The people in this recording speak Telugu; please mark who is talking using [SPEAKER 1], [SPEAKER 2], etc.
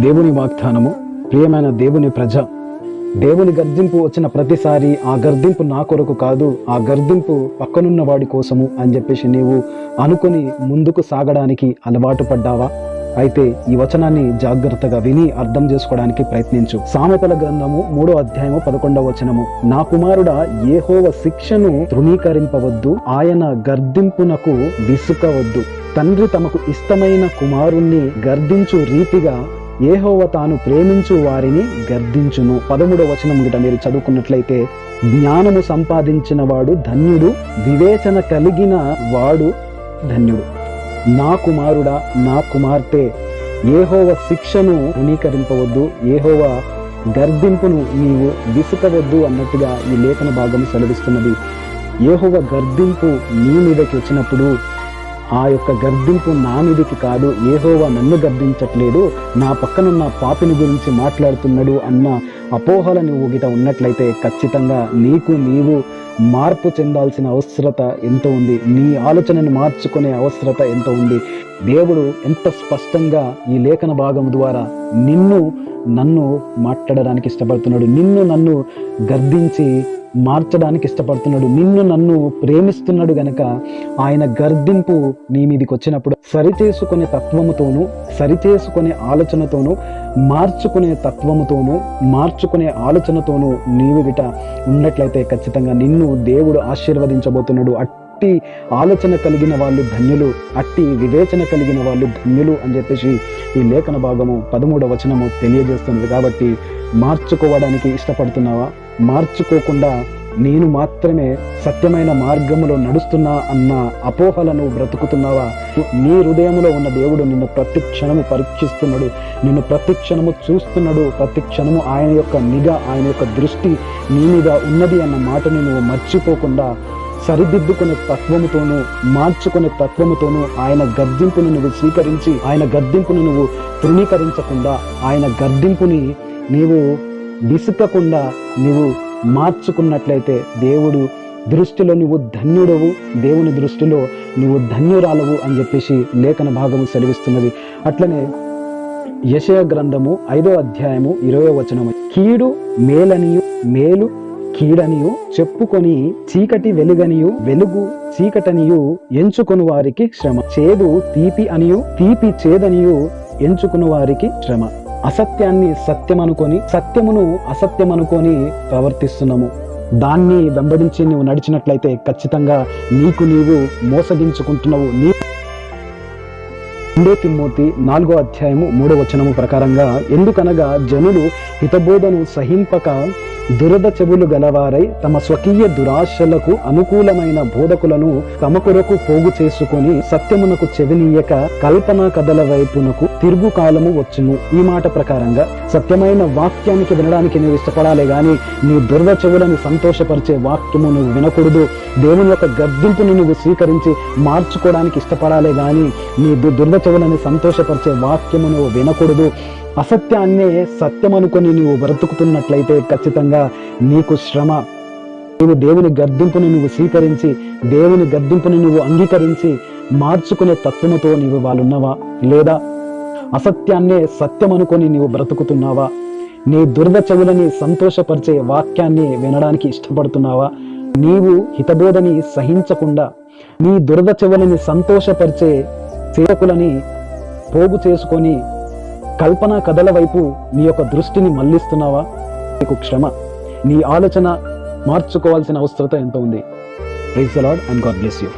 [SPEAKER 1] దేవుని వాగ్దానము. ప్రియమైన దేవుని ప్రజ, దేవుని గర్దింపు వచ్చిన ప్రతిసారి ఆ గర్దింపు నా కొరకు కాదు, ఆ గర్దింపు పక్కనున్న వాడి కోసము అని చెప్పేసి నీవు అనుకుని ముందుకు సాగడానికి అలవాటు పడ్డావా? అయితే ఈ వచనాన్ని జాగ్రత్తగా విని అర్థం చేసుకోవడానికి ప్రయత్నించు. సామెతల గ్రంథము 3వ అధ్యాయము 11వ వచనము, నా కుమారుడా, యెహోవా శిక్షను తృణీకరింపవద్దు, ఆయన గర్దింపునకు విసుకవద్దు. తండ్రి తమకు ఇష్టమైన కుమారుణ్ణి గర్దించు రీతిగా యెహోవా తాను ప్రేమించు వారిని గర్దించును. 13వ వచనం గిట మీరు చదువుకున్నట్లయితే, జ్ఞానము సంపాదించిన వాడు ధన్యుడు, వివేచన కలిగిన వాడు ధన్యుడు. నా కుమారుడా, నా కుమార్తె, యెహోవా శిక్షను తృణీకరింపవద్దు, యెహోవా గర్దింపును నీవు విసుకవద్దు అన్నట్టుగా ఈ లేఖన భాగం సెలవిస్తున్నది. యెహోవా గర్దింపు నీ మీదకి వచ్చినప్పుడు ఆ యొక్క గర్దింపు నా మీదికి కాదు, యెహోవా నన్ను గర్దించట్లేదు, నా పక్కనున్న పాపిని గురించి మాట్లాడుతున్నాడు అన్న అపోహల నువ్వు గిట ఉన్నట్లయితే ఖచ్చితంగా నీవు మార్పు చెందాల్సిన అవసరత ఎంత ఉంది, నీ ఆలోచనను మార్చుకునే అవసరత ఎంత ఉంది. దేవుడు ఎంత స్పష్టంగా ఈ లేఖన భాగం ద్వారా నన్ను మాట్లాడడానికి ఇష్టపడుతున్నాడు, నన్ను గర్దించి మార్చడానికి ఇష్టపడుతున్నాడు, నన్ను ప్రేమిస్తున్నాడు గనక ఆయన గర్దింపు నీ మీదికి వచ్చినప్పుడు సరిచేసుకునే తత్వముతోనూ, సరిచేసుకునే ఆలోచనతోనూ, మార్చుకునే తత్వముతోనూ, మార్చుకునే ఆలోచనతోనూ నీవు గిట ఉన్నట్లయితే ఖచ్చితంగా నిన్ను దేవుడు ఆశీర్వదించబోతున్నాడు. అట్టి ఆలోచన కలిగిన వాళ్ళు ధన్యులు, అట్టి వివేచన కలిగిన వాళ్ళు ధన్యులు అని చెప్పేసి ఈ లేఖన భాగము 13వ వచనము తెలియజేస్తున్నది. కాబట్టి మార్చుకోవడానికి ఇష్టపడుతున్నావా? మార్చుకోకుండా నేను మాత్రమే సత్యమైన మార్గములో నడుస్తున్నా అన్న అపోహలను బ్రతుకుతున్నావా? నీ హృదయంలో ఉన్న దేవుడు నిన్ను ప్రతి క్షణము పరీక్షిస్తున్నాడు, నిన్ను ప్రతి క్షణము చూస్తున్నాడు, ప్రతి క్షణము ఆయన యొక్క నిఘా, ఆయన యొక్క దృష్టి నీ మీద ఉన్నది అన్న మాటని నువ్వు మర్చిపోకుండా సరిదిద్దుకునే తత్వముతోనూ, మార్చుకునే తత్వముతోనూ ఆయన గర్దింపుని నువ్వు స్వీకరించి, ఆయన గర్దింపుని నువ్వు తృణీకరించకుండా, ఆయన గర్దింపుని నీవు విసుకకుండా నువ్వు మార్చుకున్నట్లయితే దేవుడు దృష్టిలో నువ్వు ధన్యుడవు, దేవుని దృష్టిలో నువ్వు ధన్యురాలవు అని చెప్పేసి లేఖన భాగము సెలవిస్తున్నది. అట్లనే యెషయా గ్రంథము 5వ అధ్యాయము 20వ వచనము, కీడు మేలనియు, మేలు కీడనియు చెప్పుకొని చీకటి వెలుగనియు, వెలుగు చీకటనియు ఎంచుకుని వారికి శ్రమ. చేదు తీపి అనియు, తీపి చేదనియు ఎంచుకుని వారికి శ్రమ. అసత్యాన్ని సత్యమనుకొని, సత్యమును అసత్యమనుకొని ప్రవర్తిస్తున్నాము. దాన్ని వెంబడించి నువ్వు నడిచినట్లయితే ఖచ్చితంగా నీవు మోసగించుకుంటున్నావు. 2 తిమోతి 4వ అధ్యాయము 3వ వచనము ప్రకారంగా, ఎందుకనగా జనులు హితబోధను సహింపక దురద చెవులు గలవారై తమ స్వకీయ దురాశలకు అనుకూలమైన బోధకులను తమ కొరకు పోగు చేసుకొని సత్యమునకు చెవినీయక కల్పనా కథల వైపునకు తిరుగు కాలము వచ్చును. ఈ మాట ప్రకారంగా సత్యమైన వాక్యానికి వినడానికి నువ్వు ఇష్టపడాలి గాని నీ దురద చెవులను సంతోషపరిచే వాక్యము నువ్వు వినకూడదు. దేవుని యొక్క గర్దింపును నువ్వు స్వీకరించి మార్చుకోవడానికి ఇష్టపడాలి గాని నీ దురద చెవులను సంతోషపరిచే వాక్యము నువ్వు వినకూడదు. అసత్యాన్నే సత్యం అనుకొని నీవు బ్రతుకుతున్నట్లయితే ఖచ్చితంగా నీకు శ్రమ. నువ్వు దేవుని గర్దింపుని నువ్వు స్వీకరించి, దేవుని గర్దింపుని నువ్వు అంగీకరించి మార్చుకునే తత్వముతో నీవు వాళ్ళున్నావా? లేదా అసత్యాన్నే సత్యం అనుకొని నీవు బ్రతుకుతున్నావా? నీ దురద చెవులని సంతోషపరిచే వాక్యాన్ని వినడానికి ఇష్టపడుతున్నావా? నీవు హితబోధని సహించకుండా నీ దురద చెవులని సంతోషపరిచే సేవకులని పోగు చేసుకొని కల్పన కథల వైపు నీ యొక్క దృష్టిని మళ్లిస్తున్నావా? నీకు క్షమ. నీ ఆలోచన మార్చుకోవాల్సిన అవసరత ఎంత ఉంది. Praise the Lord and God bless you.